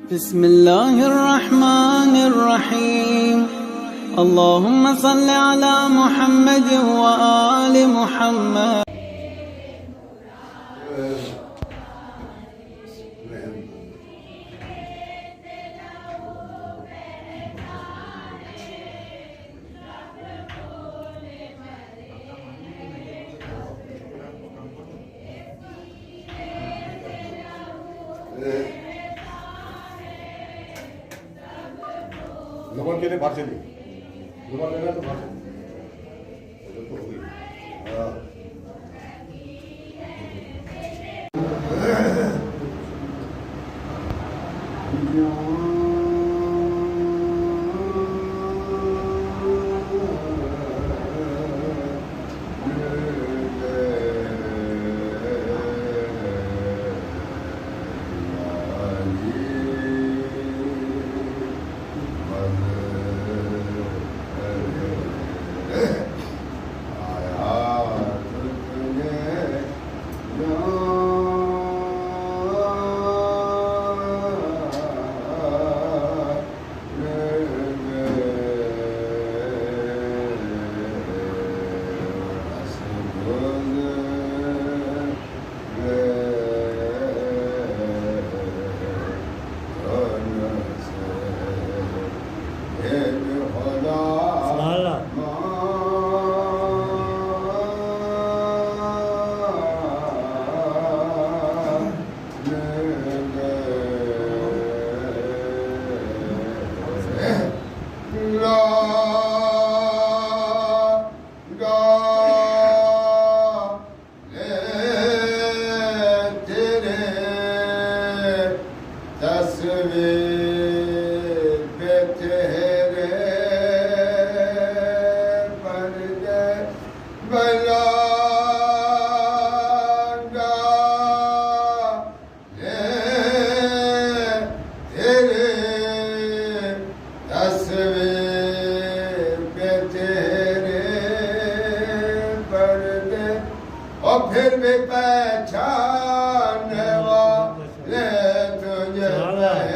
بسم الله الرحمن الرحيم اللهم صل على محمد وآل محمد. زبان کے لیے باہر سے نہیں زبان لینا تو باہر سے پھر بھی پہچانے والے تجھے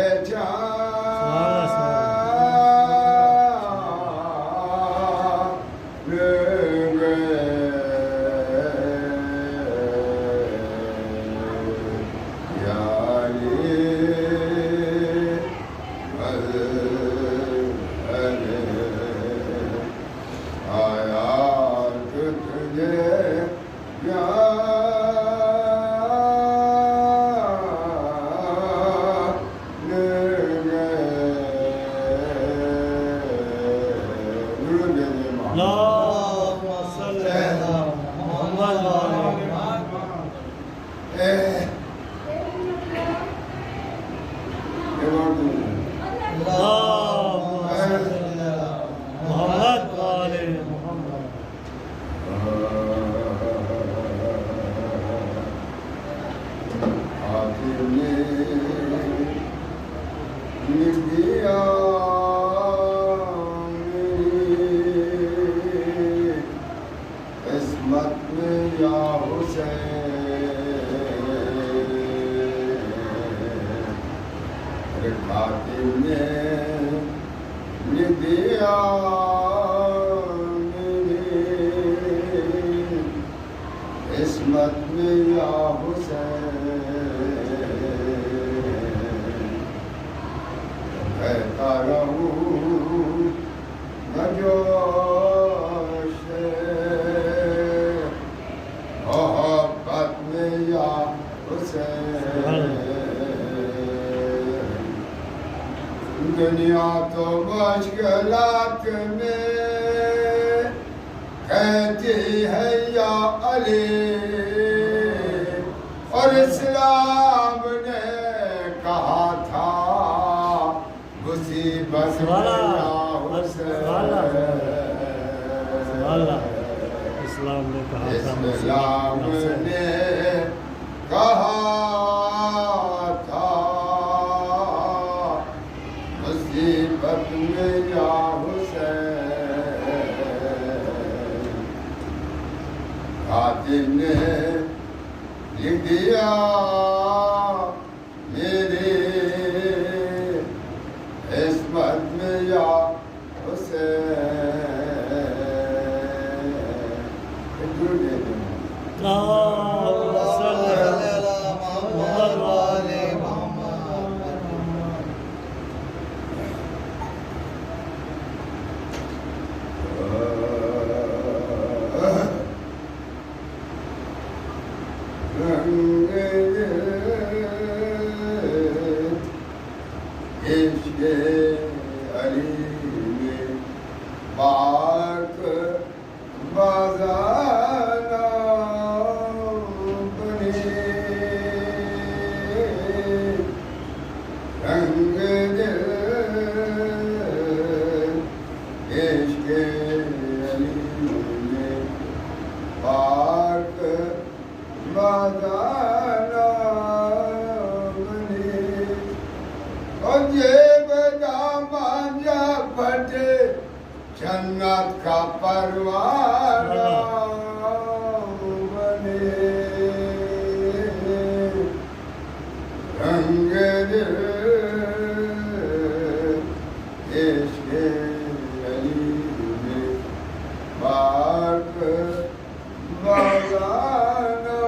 عصمت میں یا حسین کہتا رہوں میں جوش محبت میں یا حسین دنیا تو مشکلات میں کہتی ہے یا علی اور اسلام نے کہا تھا مصیبت میں یا حسین اسلام نے کہا تھا اسلام نے کہا تھا مصیبت میں یا حسین قاتل نے لکھ دیا میرے رنگ دل عشق علی میں پاک بازانا بنے اور جیب دامان جا پھٹے جنت کا پروانہ بنے رنگ دل عشق علی میں پاک بازانا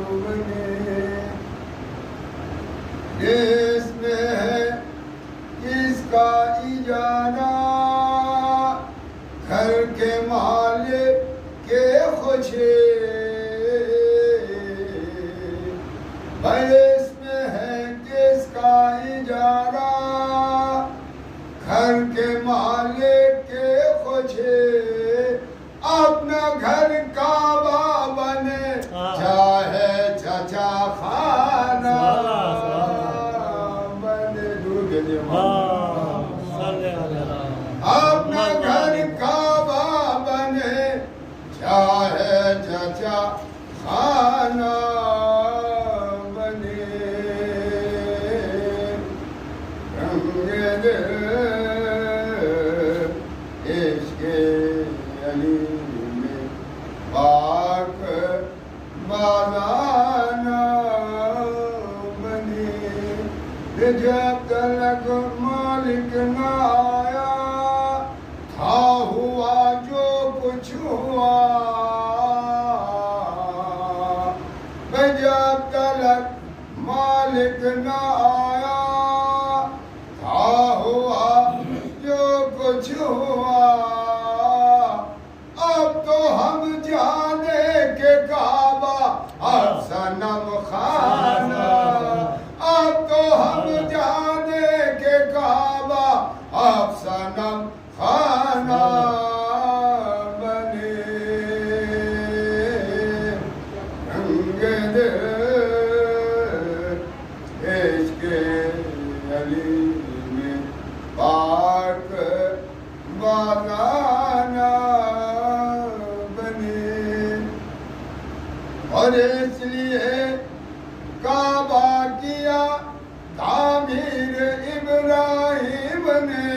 بنے اس میں ہے کس کا اجارہ گھر کے مالک کے خوشے اس میں ہے کس کا اجارہ گھر کے مالک کے خوشے اپنا گھر کعبہ بنے چاہے چچا خانہ بنے اپنا گھر کعبہ بنے چاہے چچا خانہ بنے رنگ دل عشق علی میں پاک بازانا بنے جب تلک مالک نہ آیا تھا ہوا جو کچھ ہوا جب تلک مالک نہ آیا تھا ہوا جو کچھ ہوا اب تو ہم جانے کے کعبہ اب صنم خانہ اب تو ہم جانے کے کعبہ اب صنم خانہ بنے رنگ دل عشق علی میں پاک بازانا بنے اور اس لیے کعبہ کیا تعمیر ابراہیم نے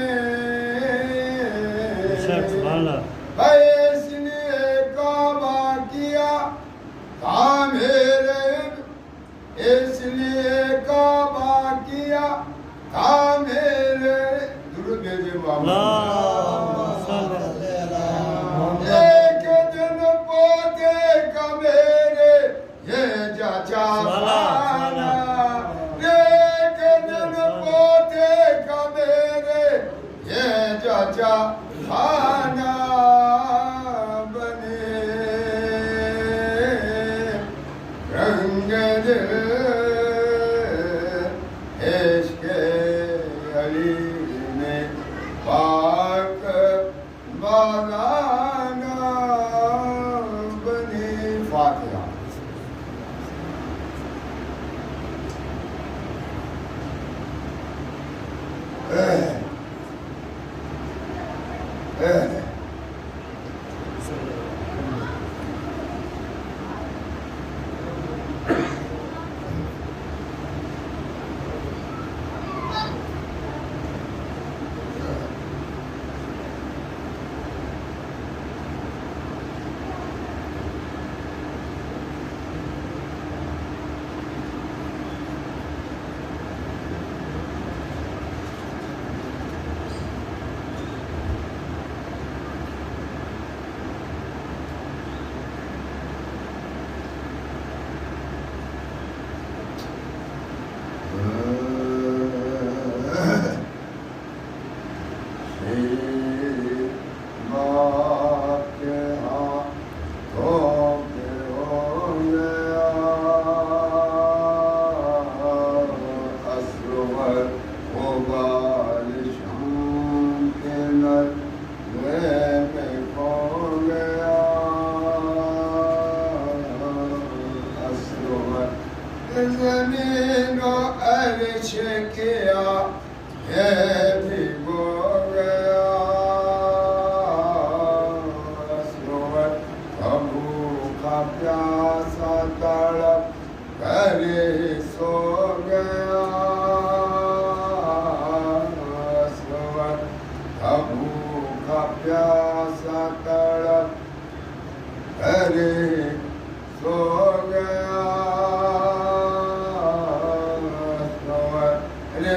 اس لیے کعبہ کیا تعمیر اس لیے کعبہ کیا تعمیر درود بھیجئے ایک دن پوتے کا میرے یہ چچا خانہ ایک دن پوتے کا میرے یہ چچا خانہ بنے رنگ دل عشق علی میں پاک بازانا بنے فاتحہ زمین و عرش کیا یہ بھگو گیا سوت بھوکا پیاسا تڑپ کرے سو گیا سوت بھوکا پیاسا تڑپ کرے سو گیا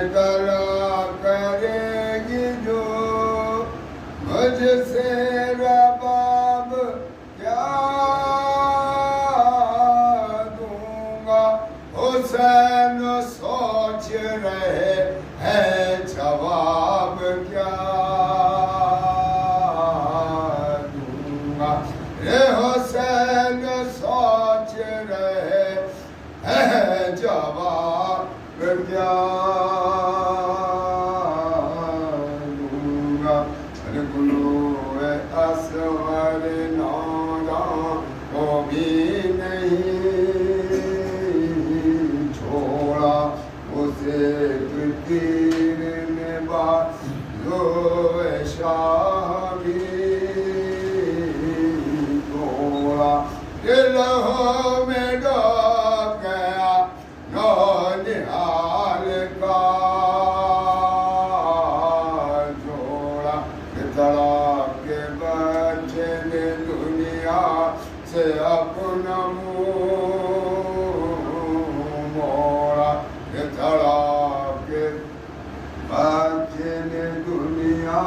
طلع کرے گی جو مجھ سے رباب کیا دوں گا حسین سوچ رہے ہیں جواب کیا دوں گا حسین سوچ رہے ہیں جواب کیا اصغر ناداں کو بھی نہیں چھوڑا اسے تیر نے بازوئے شاہ بھی توڑا دلوں میں ڈوب گیا نونہال کا جوڑا طلع کے بچے نے دنیا سے اپنا منہ موڑا طلع کے بچے نے دنیا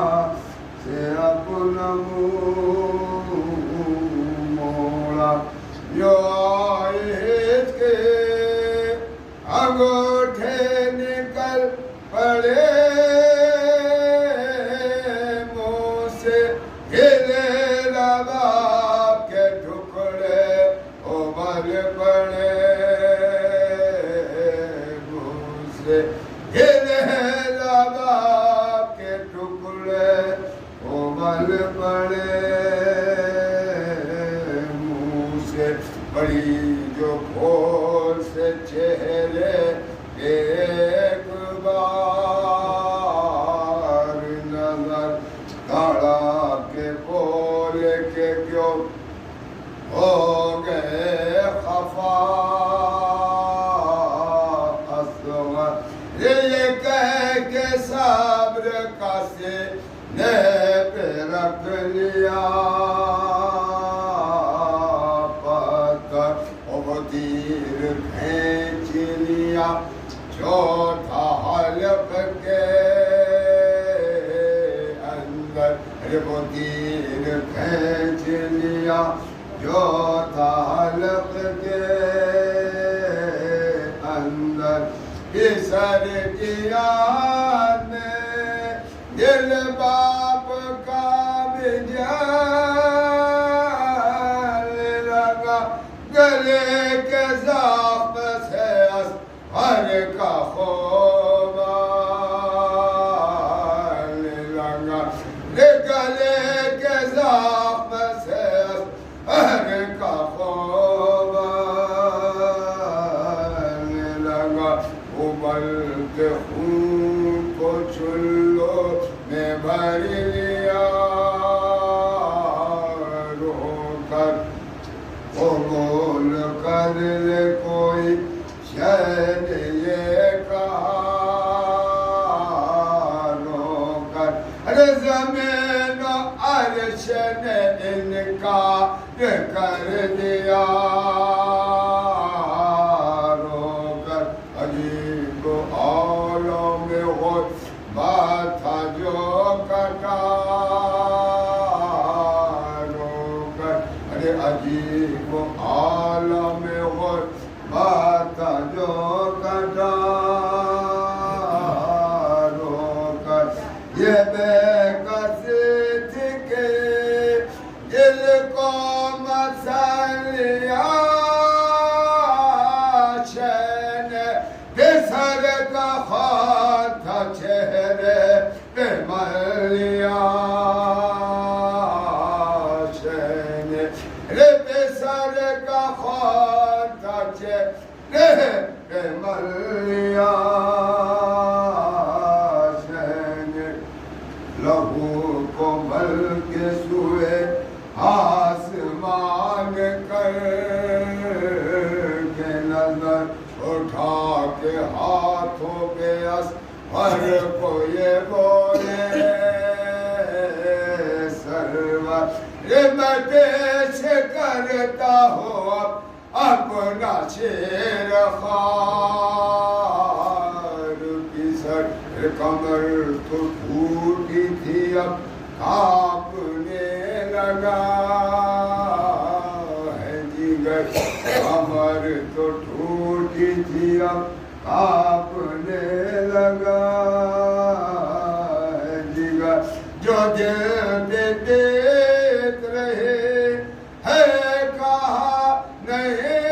سے اپنا منہ موڑا جو عید کے انگوٹھے نکل پڑے کے ٹکڑے ابل پڑے گھوسے ہلے لباب کے ٹکڑے ابل پڑے منہ سے بڑی جو پھول سے چہرے ایک بار نظر طلع کے بولے کہ کیوں ہو گئے خفا اصغر یہ کہہ کے صبر کا سینے پہ رکھ لیا پتھر وہ تیر کھینچ لیا جو تھا حلق کے اندر وہ تیر کھینچ لیا جو تھا حلق کے اندر پسر دیا نے دل باپ کا بھی جل لگا گلے کے زخم سے اصغر کا خوب لگا گلے کے زخم سے اصغر کا خوب لگا ابلتے خون کو چلو میں بھر لیا رو کر قبول کر لے کوئی شہد یہ کہا رو کر زمین و عرش نے انکار کر دیا رو کر عجیب عالم غربت تھا جو کٹا رو کر عجیب عالم غربت تھا جو کٹا رو کر یہ بے کسی تھی کہ دل کو مسلیا شین بسر کا خط تھا چہرے پہ ملیا شین بسر کا خط تھا چہرے پہ ملیا ہر کوئی بولے سرور میں پیش کرتا ہوں اپنا شیر خوار کی سر کمر تو ٹوٹی تھی اب کانپنے لگا ہے جگر کمر تو ٹوٹی تھی اب کانپنے لگا ہے جگر جو دل دیکھ رہے ہے کہا نہیں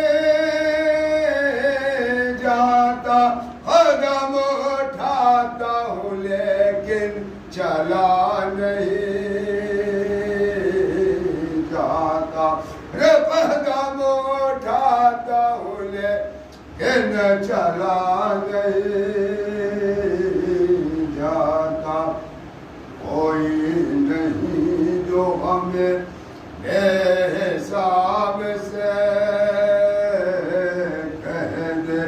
جاتا قدم اٹھاتا ہوں لیکن چلا نہیں جاتا قدم اٹھاتا ہوں لیکن چلا نہیں جاتا کوئی نہیں جو ہمیں بے حساب سے کہہ دے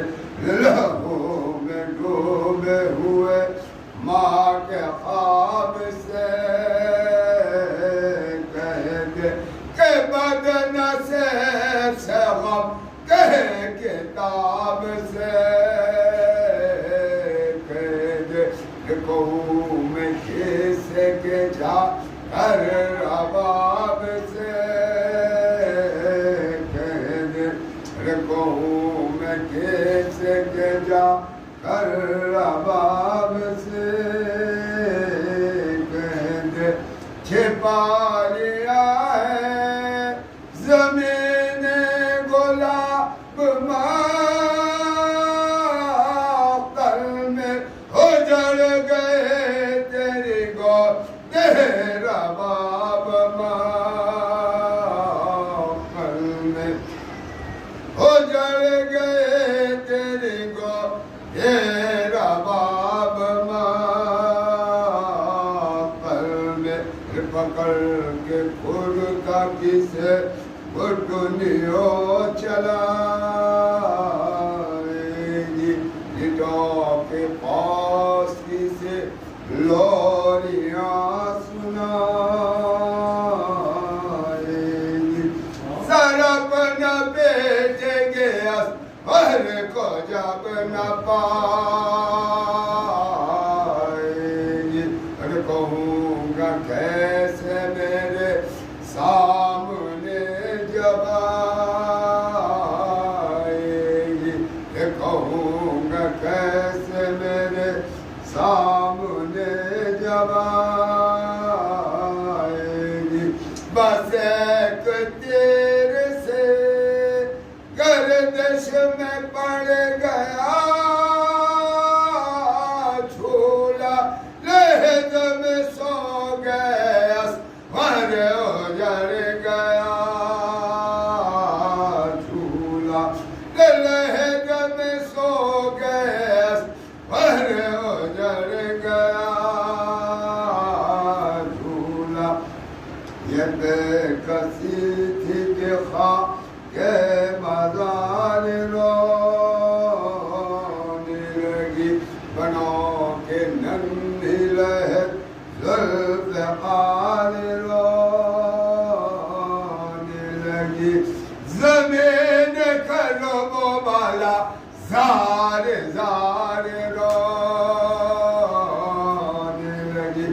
لہو میں ڈوبے ہوئے ماں کے خواب سے کہہ دے کہ بدن سے غم کہہ کتاب سے کہہ دے کہوں میں کیسے کے جا کر رباب سے کہہ دے کہوں میں کیسے کے جا کر رباب سے کہہ دے چھپا لیا ہے زمین گلاب ماقل میں اجڑ گئے تیری گود رباب ماقل میں اجڑ گئے تیری گود رباب ماقل میں پکڑ کے خود کا کسے گھٹنیوں چلائے گی لٹوں کے پاس کسے لوریاں سنائے گی سرپ نہ بیٹے گے اسپر کو جب نہ پائے گی اور کہوں گا کیسے میرے سامنے جب آئے گی کہوں گا کیسے میرے سامنے جب آئے گی بس ایک تیر سے گردش میں پڑ گیا جھولا لہد میں سو گیا مر اجڑ گیا جھولا لہد میں سو گیا مر اجڑ گیا جھولا یہ بے کسی تھی کہ خواہ کے مزار رونے لگی بنوں کے ننھی لہد ذوالفقار رونے لگی زمین کرب والا زار زار رونے لگی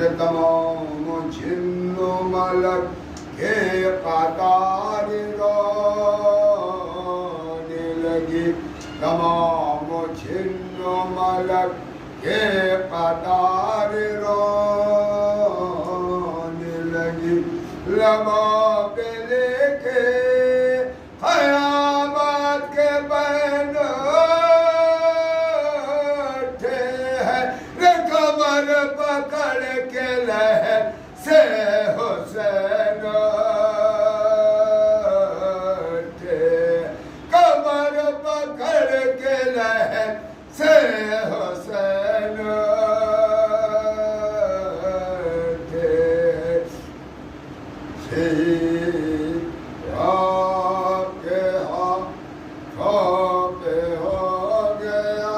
تمام جن و ملک کے قطار رونے لگی تمام جن و ملک کے قطار رونے لگی لبوں پہ لے کے قیامت کے بین اٹھے ہیں کمر پکڑ کے لہد سے حسین اٹھے کمر پکڑ کے لہد سے حسین اٹھے آپ کے ہاتھوں پہ ہو گیا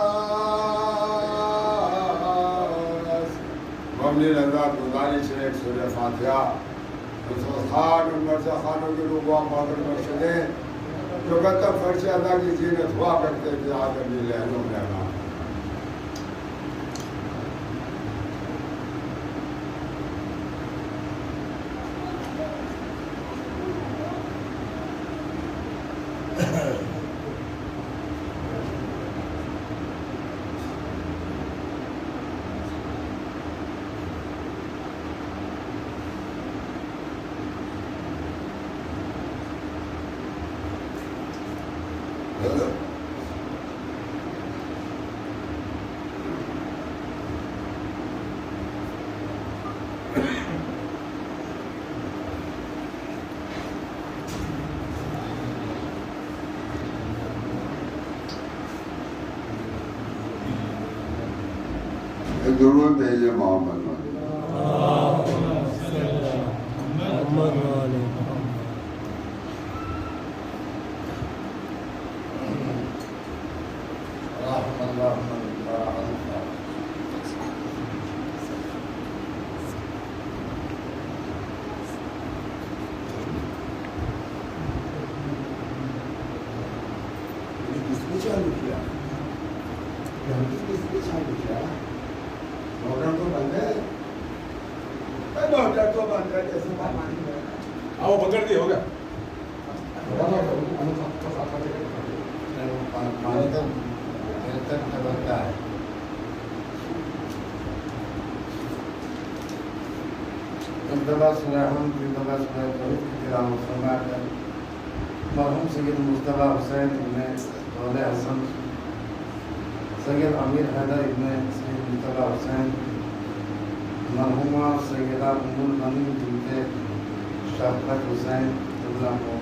مبنی نظر گزارش ہے ایک سورہ فاتحہ خان مرزا خانوں کے لوگ بادل مرشدیں جو گتم فرش ادا کی زینت ہوا کرتے تھے آدمی لہنوں میں آنا درود بھیجے محمد چالو کیا موٹر تو بند ہے موٹر تو بند ہے جیسے آؤ پکڑ دی ہو گیا پانی تو دیر تک بنتا ہے دبا سورہ ہم کی دبا سورہ توحید کی تلاوت فرما کر مرحوم سید مصطفیٰ حسین ابن دولہ حسن سید امیر حیدر ابن سید مصطفیٰ حسین مرحومہ سیدہ ام المؤمنین بنت شفقت حسین اللہ کو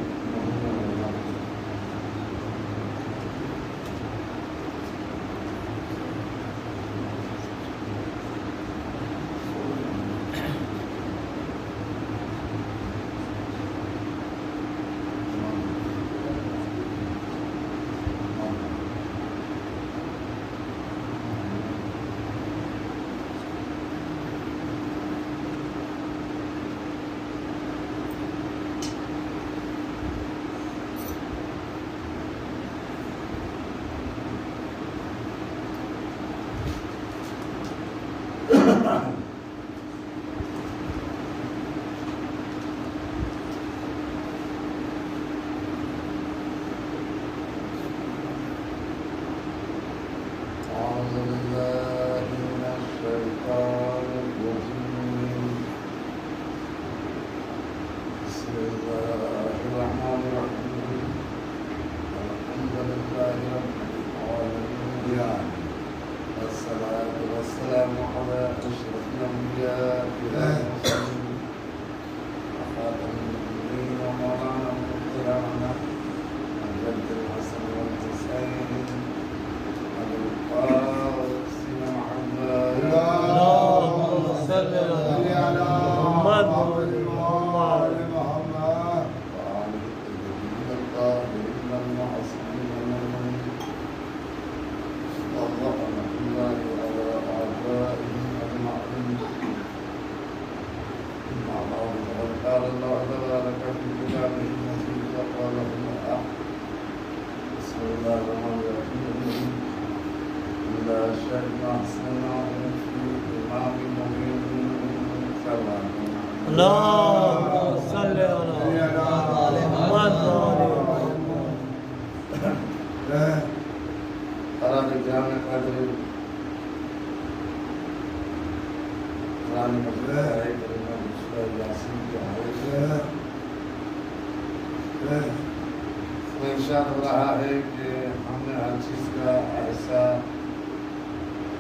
ارشاد ہو رہا ہے کہ ہم نے ہر چیز کا ایسا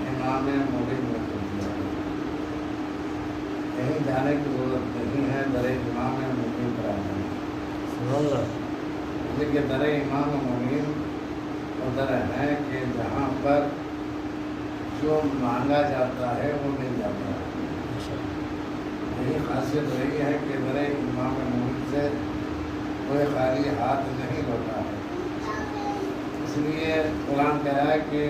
امام مبین میں کر دیا ہے، کہیں جانے کی ضرورت نہیں ہے، در امام مبین پر آنا ہے، لیکن در امام مبین ادھر ہے کہ جہاں پر جو مانگا جاتا ہے وہ مل جاتا ہے۔ یہی خاصیت رہی ہے کہ در امام مبین سے کوئی خالی ہاتھ نہیں لوٹا ہے، اس لیے قرآن کہہ رہا ہے کہ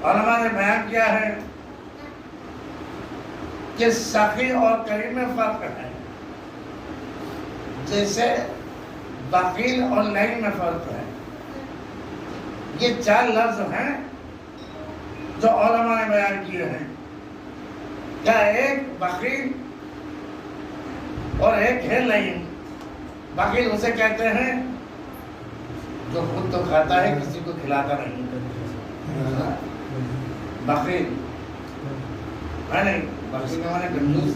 علماء نے بیان کیا ہے کہ سخی اور کریم میں فرق ہے، جیسے بخیل اور لعین میں فرق ہے۔ یہ 4 لفظ ہیں جو علماء نے بیان کیے ہیں، کیا ایک بخیل اور ایک ہے لعین۔ بخیل اسے کہتے ہیں جو خود تو کھاتا ہے کسی کو کھلاتا نہیں، بخیل ہے نہیں، بخیل کا معنی کنجوس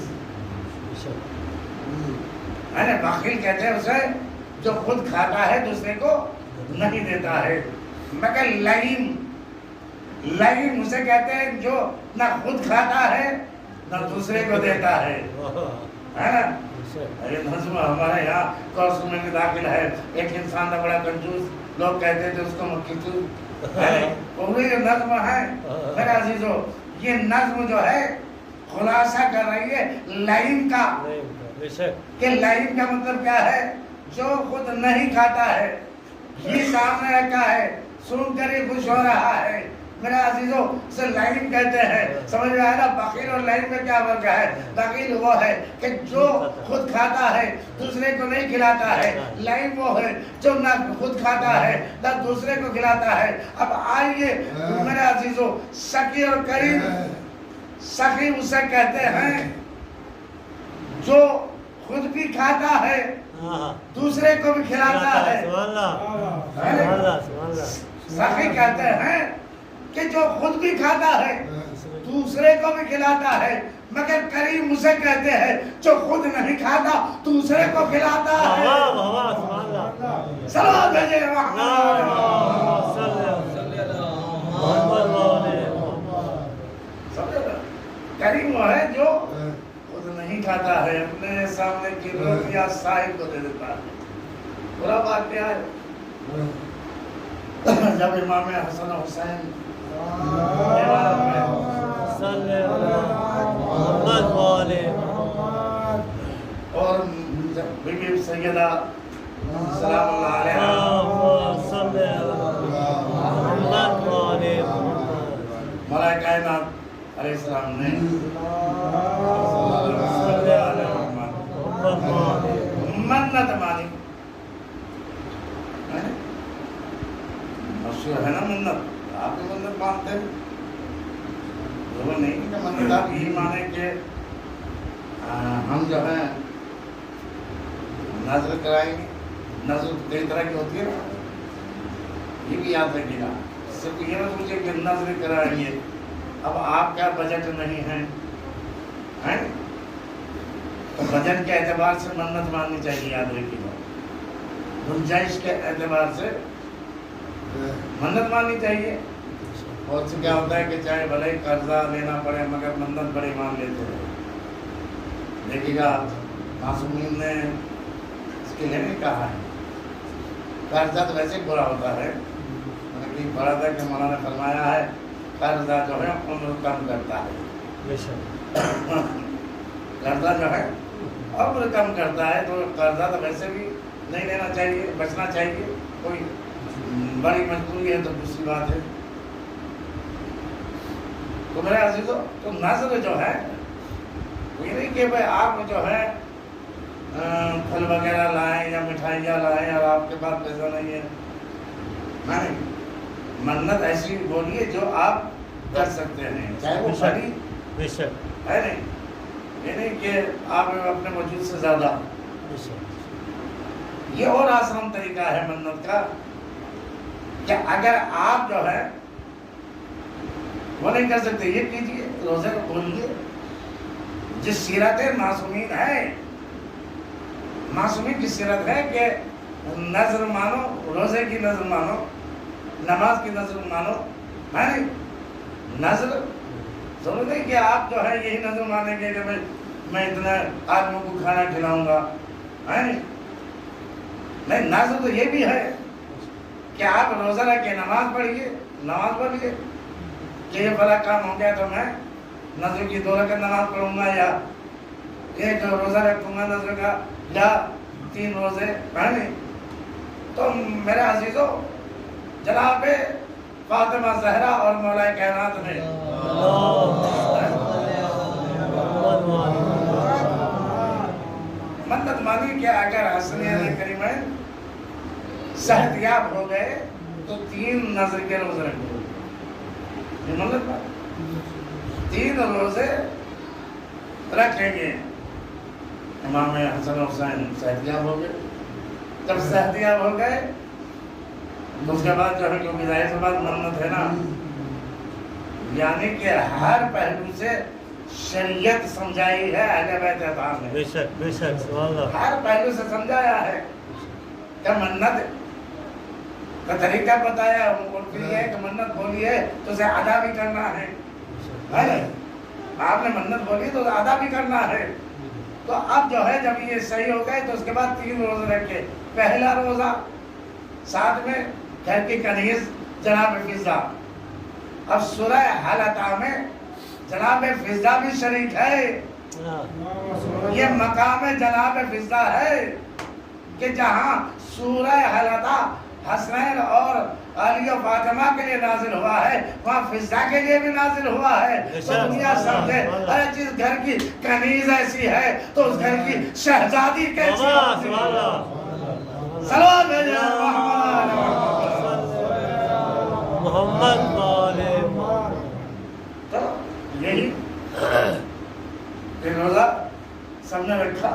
ہے نا، بخیل کہتے ہیں اسے جو خود کھاتا ہے دوسرے کو نہیں دیتا ہے۔ مگر لعین، لعین اسے کہتے ہیں جو نہ خود کھاتا ہے نہ دوسرے کو دیتا ہے نا۔ یہ نظم ہمارے یہاں کورس میں داخل ہے، ایک انسان تھا بڑا کنجوس، لوگ کہتے تھے اس کو مکھی چوس، وہ یہ نظم ہے میرے عزیزو۔ یہ نظم جو ہے خلاصہ کر رہی ہے لعین کا، کہ لعین کا مطلب کیا ہے؟ جو خود نہیں کھاتا ہے، یہ سامنے رکھا ہے، سن کر ہی خوش ہو رہا ہے میرے عزیزو، اسے لعین کہتے ہیں۔ سمجھ میں آیا نا بخیل اور لعین میں کیا فرق ہے؟ بخیل وہ ہے کہ جو خود کھاتا ہے دوسرے کو نہیں کھلاتا ہے، لعین وہ ہے جو نہ خود کھاتا ہے نہ دوسرے کو کھلاتا ہے۔ اب آئیے میرے عزیزو، سخی اور کریم، سخی اسے کہتے ہیں جو خود بھی کھاتا ہے دوسرے کو بھی کھلاتا ہے۔ سخی کہتے ہیں کہ جو خود بھی کھاتا ہے دوسرے کو بھی کھلاتا ہے، مگر کریم اسے کہتے ہیں جو خود نہیں کھاتا دوسرے کو کھلاتا ہے۔ صلوات بھیجے کریم وہ ہے جو خود نہیں کھاتا ہے، اپنے سامنے کی روٹی یا صاحب کو دے دیتا ہے۔ برا بات کیا ہے؟ جب امام حسن و حسین اور بی بی سیدہ سلام اللہ علیہ مولا کائنات علیہ السلام نے منت مانی، مشہور ہے نا منت، آپ بھی منت مانتے ہیں؟ وہ نہیں کہ منت آپ یہی مانے کہ ہم جو ہیں نظر کرائیں گے، نظر کئی طرح کی ہوتی ہے نا، یہ بھی یاد رکھیے گا، صرف یہ نہ سوچے کہ نظر کرائیں گے، اب آپ کا بجٹ نہیں ہے تو بجٹ کے اعتبار سے منت ماننی چاہیے، یاد رکھیے گا، گنجائش کے اعتبار سے منت ماننی چاہیے۔ اور سے کیا ہوتا ہے کہ چاہے بھلے قرضہ لینا پڑے مگر منت بڑی مان لیتے ہیں۔ دیکھیے گا معصومین نے اس کے لیے نہیں کہا ہے، قرضہ تو ویسے برا ہوتا ہے، میں نے کہیں پڑھا تھا کہ مولانا نے فرمایا ہے قرضہ جو ہے عمر کم کرتا ہے، قرضہ جو ہے عمر کم کرتا ہے، تو قرضہ تو ویسے بھی نہیں لینا چاہیے، بچنا چاہیے، کوئی بڑی مجبوری ہے تو دوسری بات ہے۔ تو میرے عزیزو، تو نظر جو ہے وہ یہ نہیں کہ بھائی آپ جو ہے پھل وغیرہ لائیں یا مٹھائیاں لائیں اور آپ کے پاس پیسہ نہیں ہے، نہیں، منت ایسی بولیے جو آپ کر سکتے ہیں، چاہے وہ بڑی ہے نہیں، یہ نہیں کہ آپ اپنے وجود سے زیادہ۔ یہ اور آسان طریقہ ہے منت کا کہ اگر آپ جو ہے وہ نہیں کر سکتے، یہ کیجئے، روزے کو کھولیے، جس سیرت معصومین ہے، معصومین کی سیرت ہے کہ نظر مانو، روزے کی نظر مانو، نماز کی نظر مانو، ہے نہیں، نظر ضرور نہیں کہ آپ جو ہے یہی نظر مانیں گے کہ میں اتنا آدمیوں کو کھانا کھلاؤں گا، ہے نہیں، نظر تو یہ بھی ہے کہ آپ روزہ رکھ کے نماز پڑھیے، نماز پڑھیے کہ یہ بڑا کام ہو گیا تو میں نظر کی 2 رکعت نماز پڑھوں گا، یا ایک روزہ رکھوں گا نظر کا، یا 3 روزے، ہے نہیں۔ تو میرے عزیزو، جناب فاطمہ زہرا اور مولا کائنات نے منت مانی کہ اگر حسنین کریمین صحت یاب ہو گئے تو 3 نظر کے روزے رکھو. یہ منت مانی 3 روزے رکھیں گے. امام حسن و حسین صحت یاب ہو گئے. جب صحت یاب ہو گئے تو اس کے بعد جو ہے کیونکہ ظاہر سی بات منت ہے نا، یعنی کہ ہر پہلو سے شریعت سمجھائی ہے اہل بیت اطہار نے. بے شک بے شک سبحان اللہ. ہر پہلو سے سمجھایا ہے کہ منت کا طریقہ بتایا ہے کہ منت بولی ہے تو اسے ادا بھی کرنا ہے. آپ نے منت بولی تو ادا بھی کرنا ہے. تو اب جو ہے جب یہ صحیح ہو گئے تو اس کے بعد 3 روزے رکھے. پہلا روزہ ساتھ میں گھر کی کنیز جناب فضا. اب سورہ حلقہ میں جناب فضا بھی شریک ہے. یہ مقام جناب فضا ہے کہ جہاں سورہ حلقہ حسنین اور علی و فاطمہ کے لیے نازل ہوا ہے وہاں فضا کے لیے بھی نازل ہوا ہے. تو دنیا سمجھے ارے جس گھر کی کنیز ایسی ہے تو اس گھر کی شہزادی کیسی ہوتی ہے. صلوات بھیجیں محمد. تو یہی روزہ سب نے رکھا.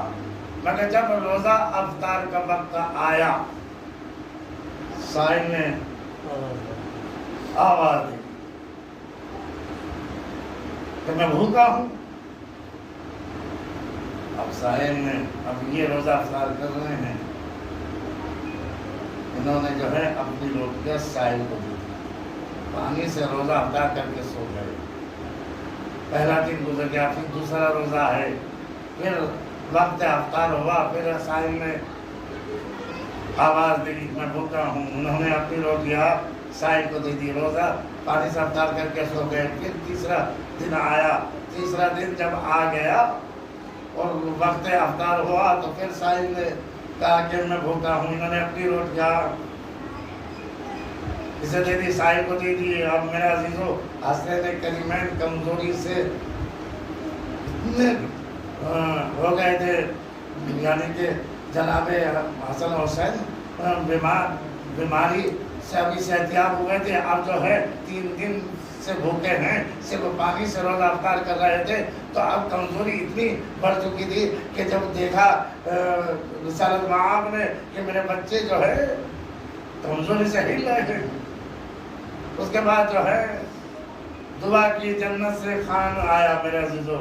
مگر جب روزہ افطار کا وقت آیا سائل نے آواز دی کہ میں بھوکا ہوں. اب سائل نے اب یہ روزہ افطار کر رہے ہیں، انہوں نے جو ہے اپنی روٹیاں سائل کو دی. پانی سے روزہ افطار کر کے سو گئے. پہلا دن گزر گیا، پھر دوسرا روزہ ہے، پھر وقت افطار ہوا، پھر سائل نے آواز دی میں بھوکا ہوں. انہوں نے اپنی روٹیاں سائل کو دے دی. روزہ پانی سے افطار کر کے سو گئے. پھر تیسرا دن آیا. تیسرا دن جب آ گیا اور وقت افطار ہوا تو پھر سائل نے کہا کہ میں بھوکا ہوں. انہوں نے اپنی روٹیاں اسے دے دی، سائل کو دے دی. اب میرا عزیزو حسنین کریمین کمزوری سے اتنے ہو گئے تھے، یعنی کہ جناب حسن حسین بیماری سے ابھی صحتیاب ہوئے تھے. اب جو ہے 3 دن سے بھوکے ہیں، صرف پانی سے روزہ افطار کر رہے تھے. تو اب کمزوری اتنی بڑھ چکی تھی کہ جب دیکھا رسالت معاب نے کہ میرے بچے جو ہے کمزوری سے ہل رہے ہیں، اس کے بعد جو ہے دعا کی جنت سے کھانا آیا. میرے عزیزو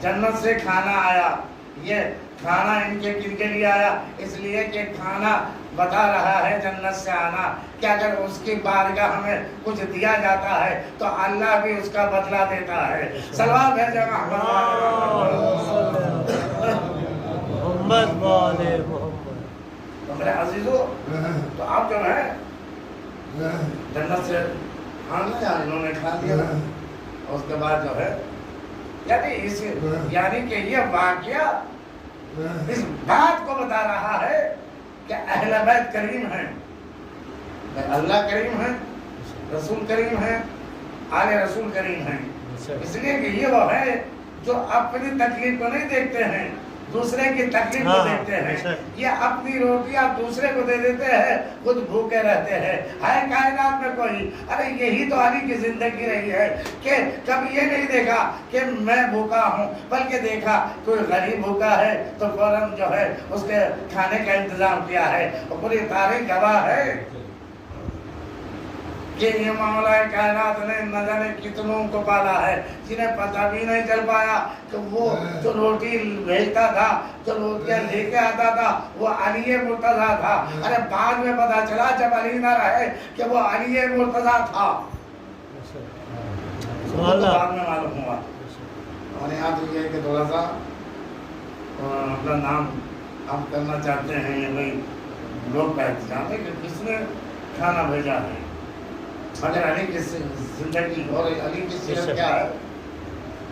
جنت سے کھانا آیا. یہ کھانا ان کے کن کے لیے آیا؟ اس لیے کہ کھانا بتا رہا ہے جنت سے آنا کہ اگر اس کی بارگاہ ہمیں کچھ دیا جاتا ہے تو اللہ بھی اس کا بدلہ دیتا ہے. صلوات بھیجیں محمد والے محمد. تو میرے عزیزو تو آپ جو ہے جنت سے کھانا یا انہوں نے کھا لیا. اس کے بعد جو ہے یعنی کہ یہ واقعہ اس بات کو بتا رہا ہے کہ اہل بیت کریم ہیں، اللہ کریم ہے، رسول کریم ہے، آل رسول کریم ہیں. اس لیے کہ یہ وہ ہے جو اپنی تکلیف کو نہیں دیکھتے ہیں، دوسرے کی تکلیف کو دیکھتے ہیں. یہ اپنی روٹیاں دوسرے کو دے دیتے ہیں، خود بھوکے رہتے ہیں. ہے کائنات میں کوئی؟ ارے یہی تو علی کی زندگی رہی ہے کہ کبھی یہ نہیں دیکھا کہ میں بھوکا ہوں، بلکہ دیکھا کوئی غریب بھوکا ہے تو فوراً جو ہے اس کے کھانے کا انتظام کیا ہے. اور پوری تاریخ گواہ ہے کہ یہ مولا کائنات نے نہ جانے کتنوں کو پالا ہے جنہیں پتہ بھی نہیں چل پایا کہ وہ جو روٹی بھیجتا تھا، جو روٹیاں لے کے آتا تھا وہ علی مرتضیٰ تھا. ارے بعد میں پتہ چلا جب علی نہ رہے کہ وہ علی مرتضیٰ تھا. بعد میں معلوم ہوا. ہمارے یہاں تو یہ ہے کہ تھوڑا سا اپنا نام آپ کرنا چاہتے ہیں، یہ بھائی لوگ پہچانتے ہیں کہ کس نے کھانا بھیجا ہے. مگر علی کی زندگی اور علی کی سیرت کیا ہے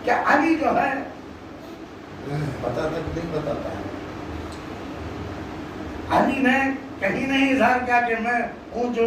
کہ علی جو ہے پتہ تک نہیں بتاتا ہے. علی نے کہیں نہیں اظہار کیا کہ میں ہوں جو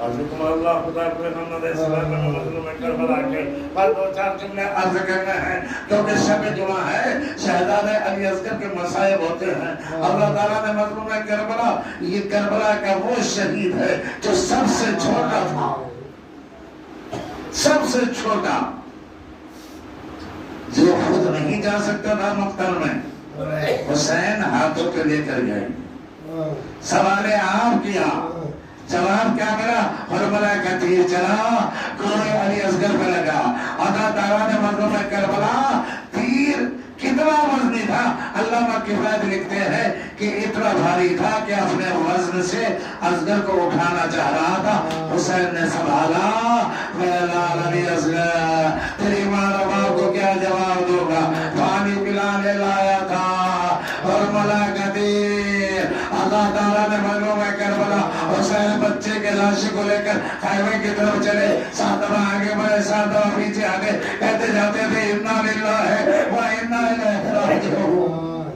عزیزکم اللہ خدا پیغمبر علیہ السلام نے مظلوم کربلا کے پر دو چار جملے عرض کرنے ہیں کیونکہ شب جمعہ ہے شہزاد علی اصغر کے مصائب ہوتے ہیں اللہ تعالیٰ نے مظلوم کربلا یہ کربلا کا وہ شہید ہے جو سب سے چھوٹا تھا سب سے چھوٹا جو خود نہیں جا سکتا تھا مقتل میں حسین ہاتھوں کے لے کر گئے سوال عام کیا جواب کیا ملا کربلا کا تیر چلا کوئی علی اصغر پہ لگا اللہ تعالیٰ نے مظلوم کربلا تیر کتنا وزنی تھا علامہ کفایت لکھتے ہیں کہ اتنا بھاری تھا کہ اپنے وزن سے اصغر کو اٹھانا چاہ رہا تھا حسین نے سنبھالا میرے لال علی اصغر تیری ماں باپ کو کیا جواب دوں گا پانی پلانے لایا تھا اور ملا تیر اللہ تعالیٰ نے مظلوم کربلا حسین بچے کے لاشے کو لے کر خیمے کی طرف چلے سات دفعہ آگے بڑھے سات دفعہ پیچھے آگے کہتے جاتے تھے انا للہ و انا الیہ راجعون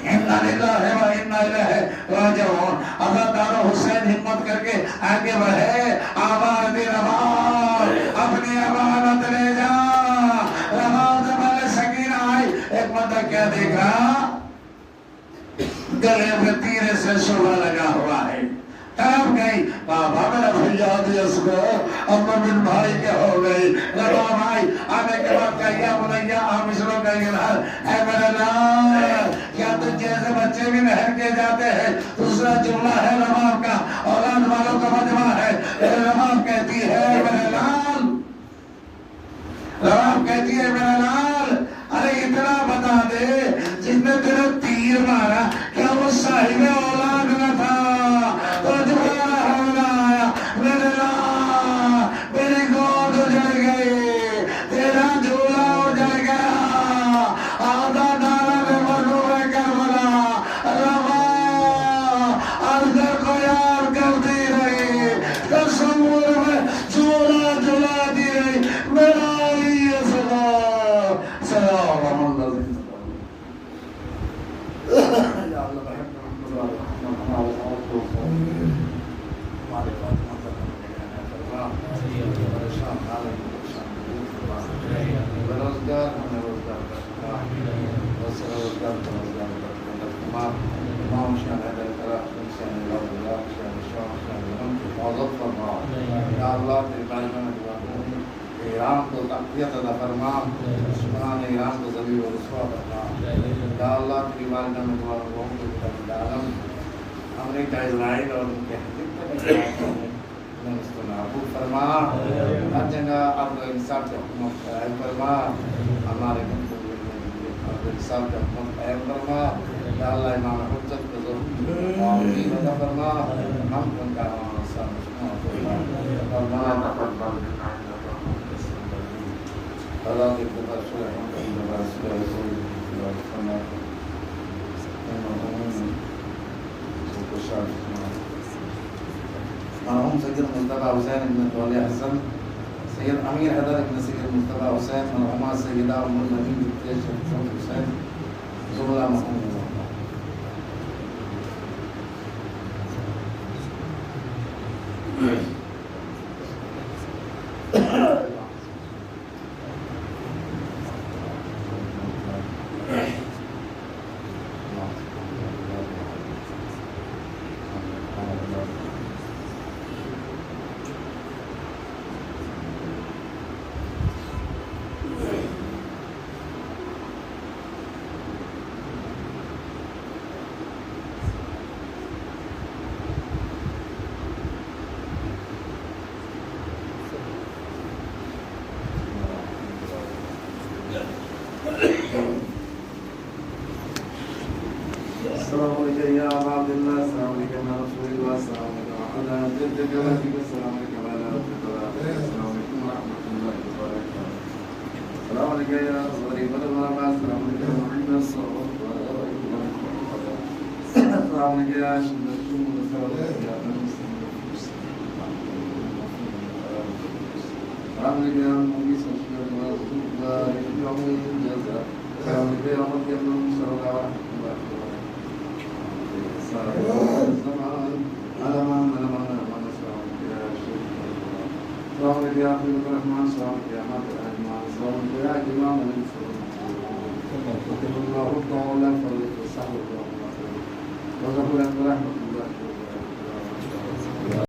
انا للہ و انا الیہ راجعون اللہ تعالیٰ حسین ہمت کر کے آگے بڑھے آواز دی رواز اپنی امانت لے جا رواز سے پہلے سکینہ آئی ایک مدہ کیا دیکھا گلے میں تیرے سے شعبہ لگا ہوا ہے تڑپ گئی بابا میرا بھیا دی اصغر اما بن بھائی کیا ہو گئی لگا بھائی آنے کے بعد کہا یا بنیا آمشروں کا گنہر اے میرے لال کیا تو جیسے بچے بھی نہر کے جاتے ہیں دوسرا جملہ ہے رباب کا اولاد والوں کا مجمع ہے رباب کہتی ہے میرے لال رباب کہتی ہے میرے لال ارے اتنا بتا دے جس نے تیرا تیر مارا کیا وہ صاحب اولاد نہ تھا تو جمعہ ہونا آیا میرے لال میری گود اجڑ گئی تیرا جھولا اجڑ گیا آدھا دارہ نے مظلوم کربلا روا اصغر کو یاد کرتی رہی تصور میں جھولا جھولا دی رہی میرا علی اصغر سلام اللہ یا اللہ بحب ہمارے فاطمہ بروزگار ہمیں روزگار کرتا وصل روزگار کا روزگار کرتا امام شاہ حیدر طرح حسین اللہ شاہ شاہ شاہ معذب فرما یا اللہ تیری بارگاہ میں دعا کروں ایران کو تقویت عطا فرما دشمنان ایران کو ذلیل و رسوا فرما یا اللہ تیری بارگاہ میں دعا کروں کہ کتاب عالم امریکہ اسرائیل اور ان کے حقیقت میں اس کو نابود فرما ہر جگہ عدل و انصاف کی حکومت قائم فرما ہمارے ملک کو عدل و انصاف کی حکومت قائم فرما یا اللہ امام حجت کو ضرور معاونین عطا فرما ہم ان کا امام حسن مشکوہ فرما ربنا تقبل منا اللہ کے خدا شرح ہم کا رسول اللہ فرما مرحوم سید مصطفیٰ حسین ابن طویل حسن سید امیر حیدر ابن سید مصطفیٰ حسین مرحومہ سیدہ ام النبی بنت شمس حسین زمرہ محمود السلام علیکم یا عباد اللہ السلام علیکم یا رسول اللہ السلام علیکم علی جدک ربک السلام علیکم علی ربک السلام علیکم ورحمۃ اللہ وبرکاتہ السلام علیکم یا غریب الغرباء السلام علیکم محمد صلی اللہ علیہ وسلم السلام علیکم یا شمس السلام علیکم یا السلام علیکم یا نبی صلی اللہ علیہ وسلم السلام علیکم یا محمد صلی اللہ علیہ وسلم السلام علیکم اللهم لك يا عبد الرحمن سلام يا مات الرحمن سلام يا إمام المسلمين وكل الله ربنا ولا فرق وسهل الله وغفر لك ورحمة الله